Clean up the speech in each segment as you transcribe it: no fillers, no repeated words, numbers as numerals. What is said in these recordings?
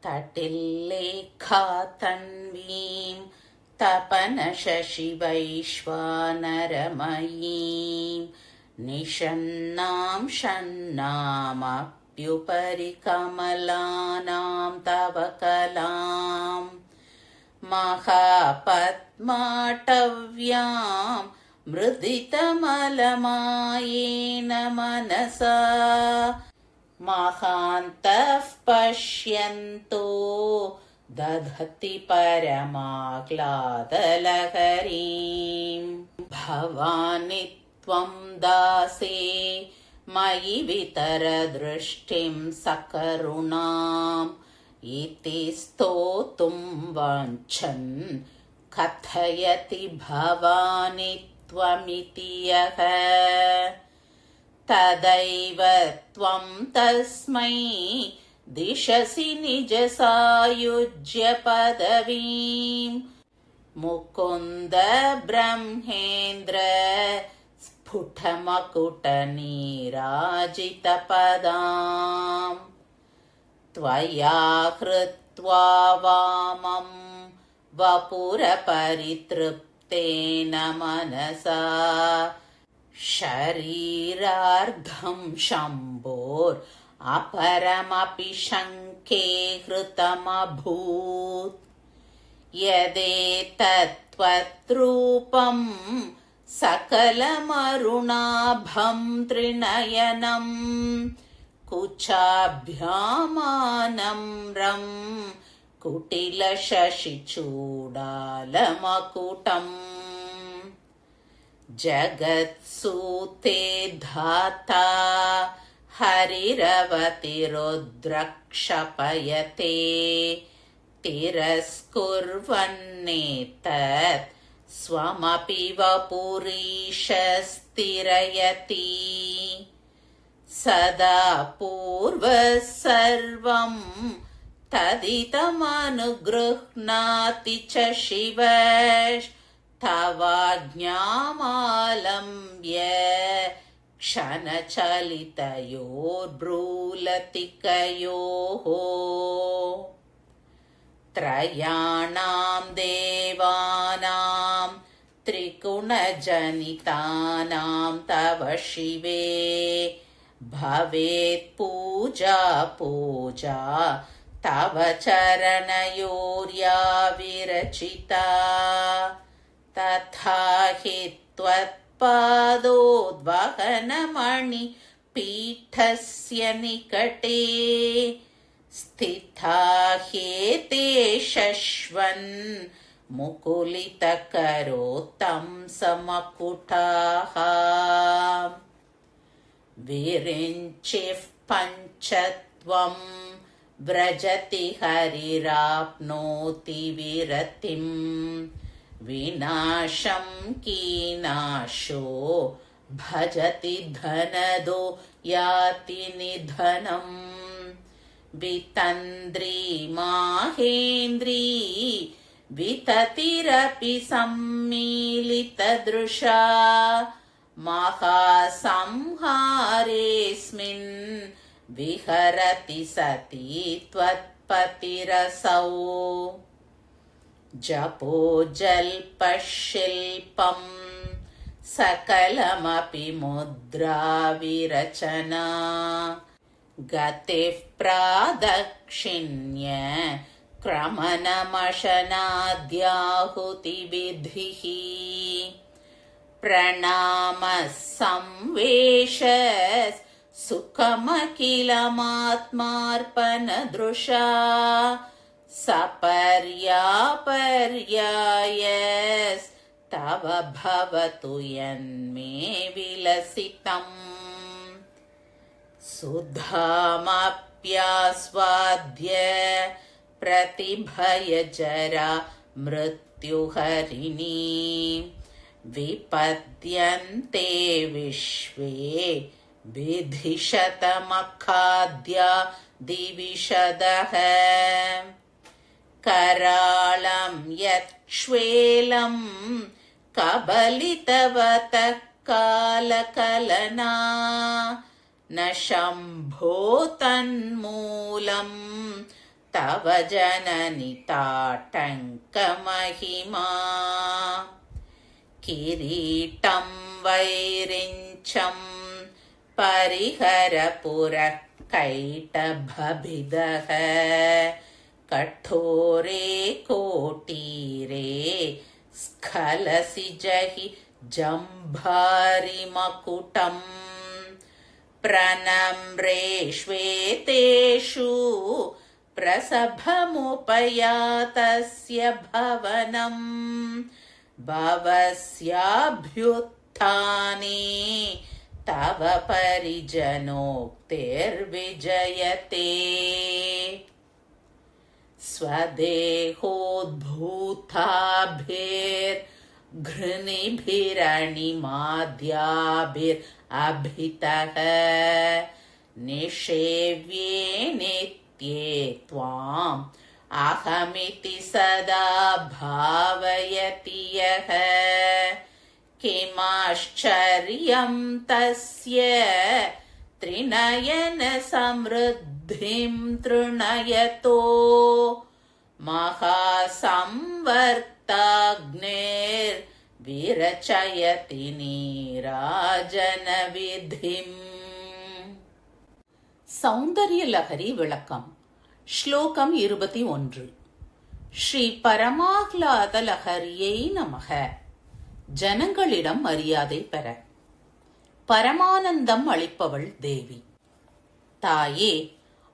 तटिल्लेखा तन्वीं तपनशशिवैश्वानरमयीं निषण्णां षण्णामप्युपरि कमलानां तव कलां महापद्माटव्यां मृदितमलमायेन मनसा महान्तः पश्यन्तो दधति परमाह्लादलहरीं भवानि त्वं दासे मयि वितरदृष्टिं सकरुणाम् इति स्तोतुं वाञ्छन् कथयति भवानि त्वमिति यः तदैव त्वं तस्मै दिशसि निजसायुज्य पदवीं मुकुन्द ब्रह्मेन्द्र स्फुटमकुटनीराजितपदां त्वया हृत्वा वामं वपुरपरितृप्तेन मनसा शरीरार्धं शम्भोरपरमपि शङ्के हृतमभूत् यदेतत्त्वद्रूपं सकलमरुणाभं त्रिनयनं कुचाभ्यामानम्रं कुटिलशशिचूडालमकुटम् जगत्सूते धाता हरिरवतिरुद्रक्षपयते तिरस्कुर्वन्नेतत् स्वमपि वपुरीश स्थिरयति सदा पूर्वः सर्वं तदिदमनुगृह्णाति च शिवस्तवाज्ञामालम्ब्य क्षणचलितयोर्ब्रूलतिकयोः त्रयाणां देवानां त्रिगुणजनितानां तव शिवे भवेत् पूजा पूजा तव चरणयोर्या विरचिता तथा हि त्वत्पादोद्वहनमणि पीठस्य निकटे स्थिता ह्येते शश्वन् मुकुलितकरोत्तं समकुटाः विरिञ्चिः पञ्चत्वं व्रजति हरिराप्नोति विरतिं विनाशं कीनाशो भजति धनदो याति निधनम् वितन्द्री माहेन्द्री विततिरपि सम्मीलितदृशा महासंहारेऽस्मिन् विहरति सती त्वत्पतिरसौ जपो जल्पशिल्पं सकलमपि मुद्रा विरचना गतिः प्रादक्षिण्य क्रमणमशनाद्याहुतिविधिः प्रणामः संवेशः सुखमखिलमात्मार्पणदृशा सपर्यापर्यायस्तव भवतु यन्मे विलसितम् सुधामप्यास्वाद्य प्रतिभयजरा मृत्युहरिणी विपद्यन्ते विश्वे विधिशतमखाद्या दिविशदः कराळं यक्ष्वेलं कबलितवतः कालकलना न शम्भो तन्मूलं तव जननि ताटङ्कमहिमा किरीटं वैरिञ्चं परिहरपुरः कैटभभिदः कठोरे कोटीरे स्खलसिजहि जम्भारिमकुटम् प्रनम्रेष्वेतेषु प्रसभमुपयातस्य भवनम् भवस्याभ्युत्थाने तव परिजनोक्तिर्विजयते स्वदेहोद्भूताभिर्घृणिभिरणिमाद्याभिरभितः निषेव्ये नित्ये त्वाम् अहमिति सदा भावयति यः किमाश्चर्यं तस्य त्रिनयन समृद्धिं तृणयतो महासंवर्ताग्निर्विरचयति நீராஜனவிதிம். சௌந்தர்ய லஹரி விளக்கம். ஸ்லோகம் 21. ஸ்ரீ பரமாஹ்லாத லஹரியை நமக. ஜனங்களிடம் மரியாதை பெற பரமானந்தம் அளிப்பவள் தேவி. தாயே,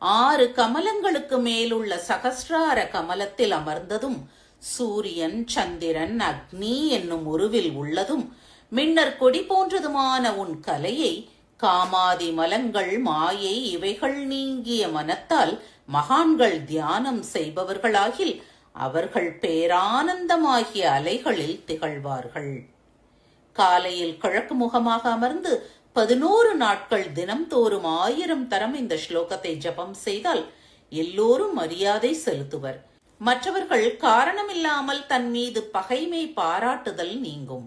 6 கமலங்களுக்கு மேலுள்ள சகஸ்ரார கமலத்தில் அமர்ந்ததும் சூரியன், சந்திரன், அக்னி என்னும் உருவில் உள்ளதும் மின்னர் கொடி போன்றதுமான உன் கலையை காமாதி மலங்கள், மாயை இவைகள் நீங்கிய மனத்தால் மகான்கள் தியானம் செய்பவர்களாகில் அவர்கள் பேரானந்தமாகிய அலைகளில் திகழ்வார்கள். காலையில் கிழக்கு முகமாக அமர்ந்து 11 நாட்கள் தினம்தோறும் 1000 தரம் இந்த ஸ்லோகத்தை ஜபம் செய்தால் எல்லோரும் மரியாதை செலுத்துவர். மற்றவர்கள் காரணமில்லாமல் தன் மீது பகைமை பாராட்டுதல் நீங்கும்.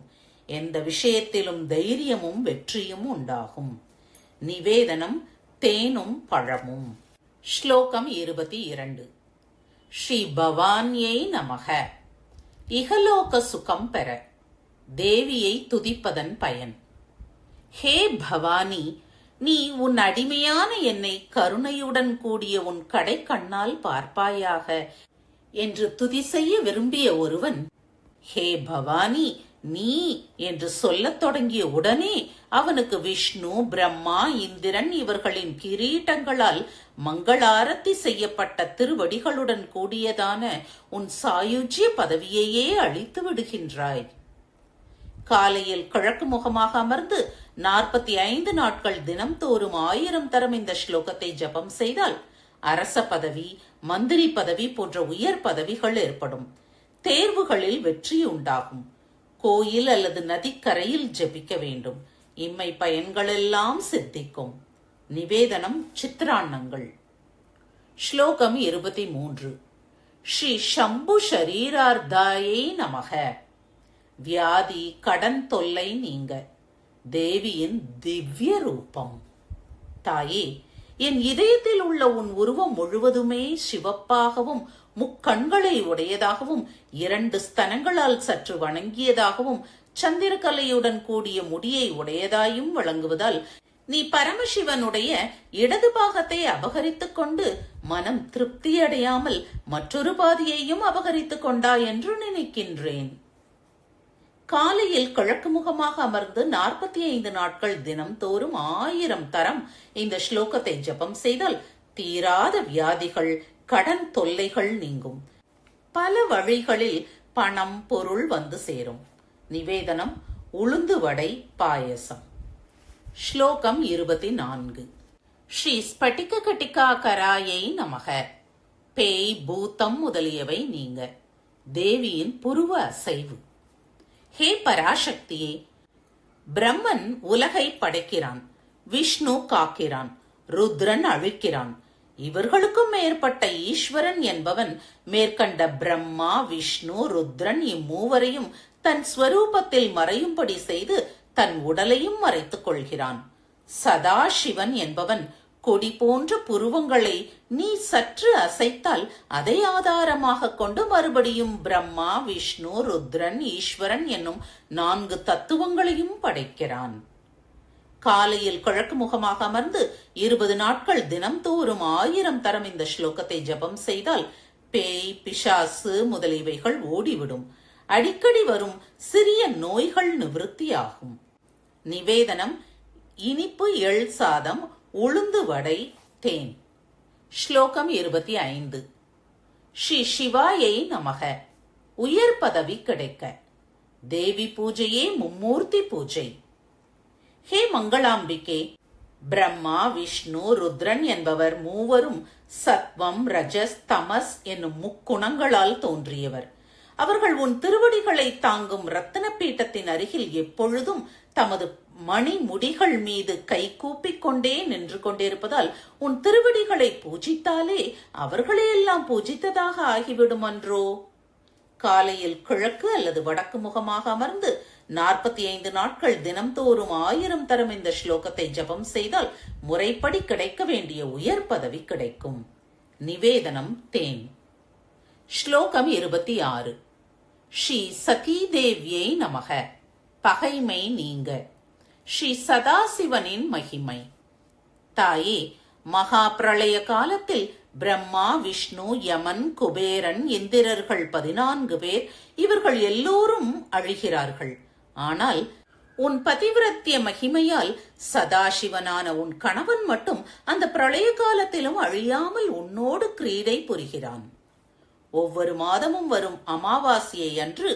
எந்த விஷயத்திலும் தைரியமும் வெற்றியும் உண்டாகும். நிவேதனம் தேனும் பழமும். ஸ்லோகம் 22. ஸ்ரீ பவான்யை நமக. இகலோக சுகம் பெற தேவியை துதிப்பதன் பயன். ஹே பவானி, நீ உன் அடிமையான என்னை கருணையுடன் கூடிய உன் கடை கண்ணால் பார்ப்பாயாக என்று துதி செய்ய விரும்பிய ஒருவன் ஹே பவானி நீ என்று சொல்லத் தொடங்கிய உடனே அவனுக்கு விஷ்ணு, பிரம்மா, இந்திரன் இவர்களின் கிரீட்டங்களால் மங்களாரத்தி செய்யப்பட்ட திருவடிகளுடன் கூடியதான உன் சாயுஜ்ய பதவியையே அளித்து விடுகின்றாய். காலையில் கிழக்கு முகமாக அமர்ந்து 45 நாட்கள் தினம்தோறும் 1000 தரம் இந்த ஸ்லோகத்தை ஜபம் செய்தால் அரச பதவி, மந்திரி பதவி போன்ற உயர் பதவிகள் ஏற்படும். தேர்வுகளில் வெற்றி உண்டாகும். கோயில் அல்லது நதிக்கரையில் ஜபிக்க வேண்டும். இம்மை பயன்களெல்லாம் சித்திக்கும். நிவேதனம் சித்ராண்ணங்கள். ஸ்லோகம் 23. ஸ்ரீ சம்பு ஷரீரார்த்தாயை நமக. வியாதி, கடன் தொல்லை நீங்க தேவியின் திவ்ய ரூபம். தாயே, என் இதயத்தில் உள்ள உன் உருவம் முழுவதுமே சிவப்பாகவும், முக்கண்களை உடையதாகவும், 2 ஸ்தனங்களால் சற்று வணங்கியதாகவும், சந்திரகலையுடன் கூடிய முடியை உடையதாயும் விளங்குவதால் நீ பரமசிவனுடைய இடது பாகத்தை அபகரித்துக் கொண்டு மனம் திருப்தியடையாமல் மற்றொரு பாதியையும் அபகரித்துக் கொண்டாய் என்று நினைக்கின்றேன். காலையில் கிழக்கு முகமாக அமர்ந்து 45 நாட்கள் தினம்தோறும் 1000 தரம் இந்த ஸ்லோகத்தை ஜபம் செய்தால் தீராத வியாதிகள், கடன் தொல்லைகள் நீங்கும். பல வழிகளில் பணம், பொருள் வந்து சேரும். நிவேதனம் உளுந்து வடை பாயசம். ஸ்லோகம் 24. ஸ்ரீ ஸ்பட்டிக கட்டிகாகராயை நமக. பேய், பூத்தம் முதலியவை நீங்க தேவியின் புருவ அசைவு. ஹே பராசக்தியே, பிரம்மன் உலகை படைக்கிறான், விஷ்ணு காக்கிறான், ருத்ரன் அழிக்கிறான். இவர்களுக்கும் மேற்பட்ட ஈஸ்வரன் என்பவன் மேற்கண்ட பிரம்மா, விஷ்ணு, ருத்ரன் இம்மூவரையும் தன் ஸ்வரூபத்தில் மறையும்படி செய்து தன் உடலையும் மறைத்துக் கொள்கிறான். சதாசிவன் என்பவன் கொடி போன்ற புருவங்களை நீ சற்று அசைத்தால் அதை ஆதாரமாக கொண்டு மறுபடியும் பிரம்மா, விஷ்ணு, ருத்ரன், ஈஸ்வரன் என்னும் 4 தத்துவங்களையும் படைக்கிறான். காலையில் கிழக்கு முகமாக அமர்ந்து 20 நாட்கள் தினம்தோறும் 1000 தரம் இந்த ஸ்லோகத்தை ஜபம் செய்தால் பேய், பிசாசு முதலியவைகள் ஓடிவிடும். அடிக்கடி வரும் சிறிய நோய்கள் நிவர்த்தியாகும். நிவேதனம்: இனிப்பு எள் சாதம், உளுந்து வடை, தேன். ஸ்லோகம் 25. ஸ்ரீ சிவாயை நமக. உயர் பதவி கிடைக்க தேவி பூஜையே மும்மூர்த்தி பூஜை. ஹே மங்களாம்பிகே, பிரம்மா, விஷ்ணு, ருத்ரன் என்பவர் மூவரும் சத்வம், ரஜஸ், தமஸ் என்னும் முக்குணங்களால் தோன்றியவர். அவர்கள் உன் திருவடிகளை தாங்கும் ரத்தின பீட்டத்தின் அருகில் எப்பொழுதும் தமது மணி முடிகள் மீது கை கூப்பிக் கொண்டே நின்று கொண்டிருப்பதால் உன் திருவடிகளை பூஜித்தாலே அவர்களே எல்லாம் பூஜித்ததாக ஆகிவிடும் அன்றோ? காலையில் கிழக்கு அல்லது வடக்கு முகமாக அமர்ந்து 45 நாட்கள் தினம்தோறும் 1000 தரம் இந்த ஸ்லோகத்தை ஜபம் செய்தால் முறைப்படி கிடைக்க வேண்டிய உயர் பதவி கிடைக்கும். நிவேதனம்: தேன். ஸ்லோகம் 26. ஸ்ரீ சதீதேவியை நமக. பகைமை நீங்க. ஸ்ரீ சதாசிவனின் மகிமை. தாயே, மகா பிரளய காலத்தில் பிரம்மா, விஷ்ணு, யமன், குபேரன், இந்திரர்கள் 14 பேர், இவர்கள் எல்லோரும் அழிகிறார்கள். ஆனால் உன் பதிவிரத்திய மகிமையால் சதாசிவனான உன் கணவன் மட்டும் அந்த பிரளய காலத்திலும் அழியாமல் உன்னோடு கிரீடை புரிகிறான். ஒவ்வொரு மாதமும் வரும் அமாவாசையை அன்று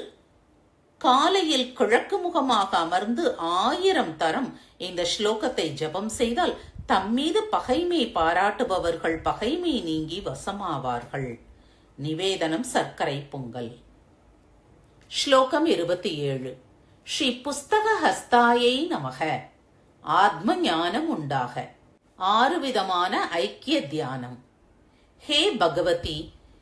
காலையில் கிழக்கு முகமாக அமர்ந்து 1000 தரம் இந்த ஸ்லோகத்தை ஜபம் செய்தால் தம்மீது பகைமை பாராட்டுபவர்கள் பகைமை நீங்கி வசமாவார்கள். நிவேதனம்: சர்க்கரை பொங்கல். ஸ்லோகம் 27. ஸ்ரீ புஸ்தக ஹஸ்தாயை நமக. ஆத்ம ஞானம் உண்டாக. 6 விதமான ஐக்கிய தியானம். ஹே பகவதி,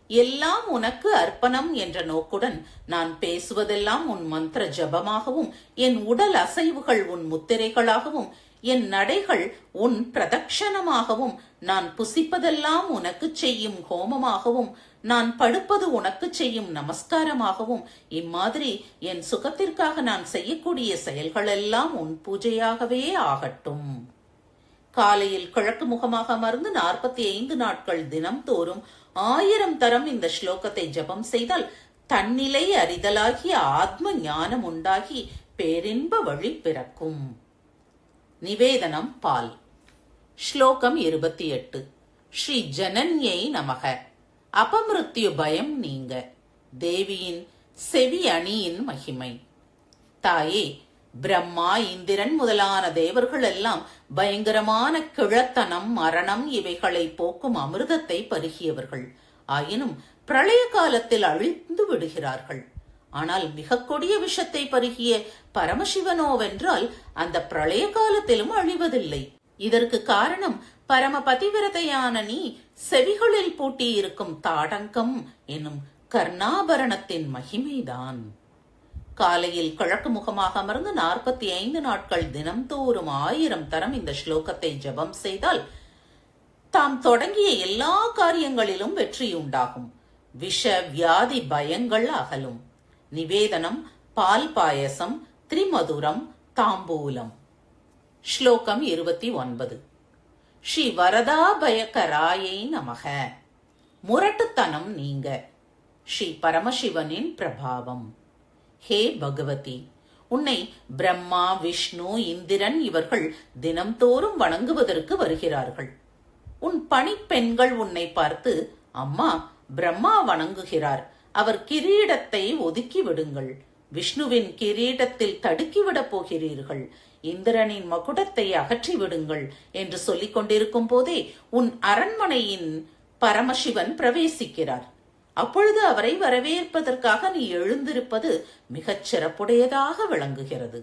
எல்லாம் உனக்கு அர்ப்பணம் என்ற நோக்குடன் நான் பேசுவதெல்லாம் உன் மந்திர ஜபமாகவும், என் உடல் அசைவுகள் உன் முத்திரைகளாகவும், என் நடைகள் உன் பிரதட்சணமாகவும், நான் புசிப்பதெல்லாம் உனக்கு செய்யும் ஹோமமாகவும், நான் படுப்பது உனக்கு செய்யும் நமஸ்காரமாகவும், இம்மாதிரி என் சுகத்திற்காக நான் செய்யக்கூடிய செயல்களெல்லாம் உன் பூஜையாகவே ஆகட்டும். காலையில் கிழக்கு முகமாக அமர்ந்து 45 நாட்கள் தினம்தோறும் 1000 தரம் இந்த ஸ்லோகத்தை ஜபம் செய்தால் தன்னிலை அறிதலாகிய ஆத்ம ஞானம் உண்டாகி பேரின்ப வழி பிறக்கும். நிவேதனம்: பால். ஸ்லோகம் 28. ஸ்ரீ ஜனன்யை நமக. அபமிருத்யு பயம் நீங்க. தேவியின் செவி அணியின் மகிமை. தாயே, பிரம்மா, இந்திரன் முதலான தேவர்கள் எல்லாம் பயங்கரமான கிழத்தனம், மரணம் இவைகளை போக்கும் அமிர்தத்தை பருகியவர்கள். ஆயினும் பிரளய காலத்தில் அழிந்து விடுகிறார்கள். ஆனால் மிக கொடிய விஷத்தை பருகிய பரமசிவனோவென்றால் அந்த பிரளய காலத்திலும் அழிவதில்லை. இதற்கு காரணம் பரம பதிவிரதையான நீ செவிகளில் பூட்டியிருக்கும் தாடங்கம் என்னும் கர்ணாபரணத்தின் மகிமைதான். காலையில் கிழக்கு முகமாக அமர்ந்து 45 நாட்கள் தினம்தோறும் 1000 தரம் இந்த ஸ்லோகத்தை ஜபம் செய்தால் தாம் தொடங்கிய எல்லா காரியங்களிலும் வெற்றியுண்டாகும். விஷ வியாதி பயங்கள் அகலும். நிவேதனம்: பால் பாயசம், திரிமதுரம், தாம்பூலம். ஸ்லோகம் 29. ஸ்ரீ வரதா பயக்கராயை நமக. முரட்டுத்தனம் நீங்க. ஸ்ரீ பரமசிவனின் பிரபாவம். ஹே பகவதி, உன்னை பிரம்மா, விஷ்ணு, இந்திரன் இவர்கள் தினம்தோறும் வணங்குவதற்கு வருகிறார்கள். உன் பணிப்பெண்கள் உன்னை பார்த்து, அம்மா, பிரம்மா வணங்குகிறார், அவர் கிரீடத்தை ஒதுக்கி விடுங்கள், விஷ்ணுவின் கிரீடத்தில் தடுக்கிவிடப் போகிறீர்கள், இந்திரனின் மகுடத்தை அகற்றி விடுங்கள் என்று சொல்லிக் கொண்டிருக்கும் போதே உன் அரண்மனையின் பரமசிவன் பிரவேசிக்கிறார். அப்பொழுது அவரை வரவேற்பதற்காக நீ எழுந்திருப்பது மிகச் சிறப்புடையதாக விளங்குகிறது.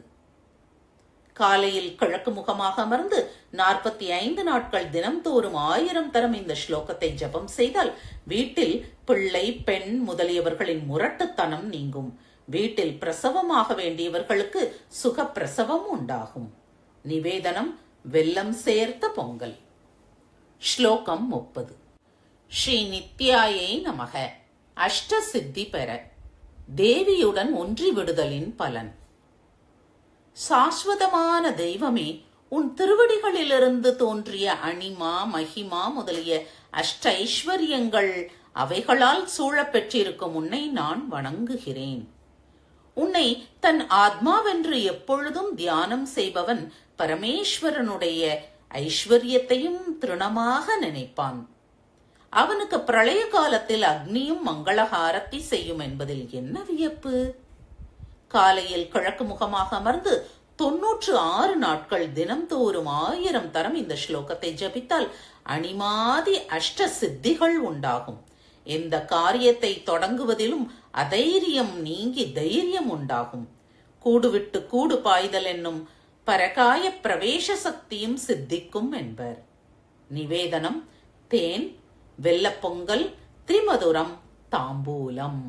காலையில் கிழக்கு முகமாக அமர்ந்து 45 நாட்கள் தினம்தோறும் 1000 தரம் இந்த ஸ்லோகத்தை ஜபம் செய்தால் வீட்டில் பிள்ளை, பெண் முதலியவர்களின் முரட்டுத்தனம் நீங்கும். வீட்டில் பிரசவமாக வேண்டியவர்களுக்கு சுகப்பிரசவம் உண்டாகும். நிவேதனம்: வெல்லம் சேர்த்த பொங்கல். ஸ்லோகம் 30. ஸ்ரீ நித்யாயை நமக. அஷ்ட சித்தி பெற தேவியுடன் ஒன்றிவிடுதலின் பலன். சாஸ்வதமான தெய்வமே, உன் திருவடிகளிலிருந்து தோன்றிய அனிமா, மகிமா முதலிய அஷ்டைஸ்வரியங்கள் அவைகளால் சூழப்பெற்றிருக்கும் உன்னை நான் வணங்குகிறேன். உன்னை தன் ஆத்மாவென்று எப்பொழுதும் தியானம் செய்பவன் பரமேஸ்வரனுடைய ஐஸ்வர்யத்தையும் திருணமாக நினைப்பான். அவனுக்கு பிரளய காலத்தில் அக்னியும் மங்களஹாரத்தி செய்யும் என்பதில் என்ன வியப்பு? காலையில் கிழக்கு முகமாக அமர்ந்து 96 நாட்கள் தினம்தோறும் 1000 தரம் இந்த ஸ்லோகத்தை ஜபித்தால் அணிமாதி அஷ்ட சித்திகள் உண்டாகும். எந்த காரியத்தை தொடங்குவதிலும் அதைரியம் நீங்கி தைரியம் உண்டாகும். கூடுவிட்டு கூடு பாய்தல் என்னும் பரகாய பிரவேச சக்தியும் சித்திக்கும் என்பர். நிவேதனம்: தேன், வெல்லப்பொங்கல், திரிமதுரம், தாம்பூலம்.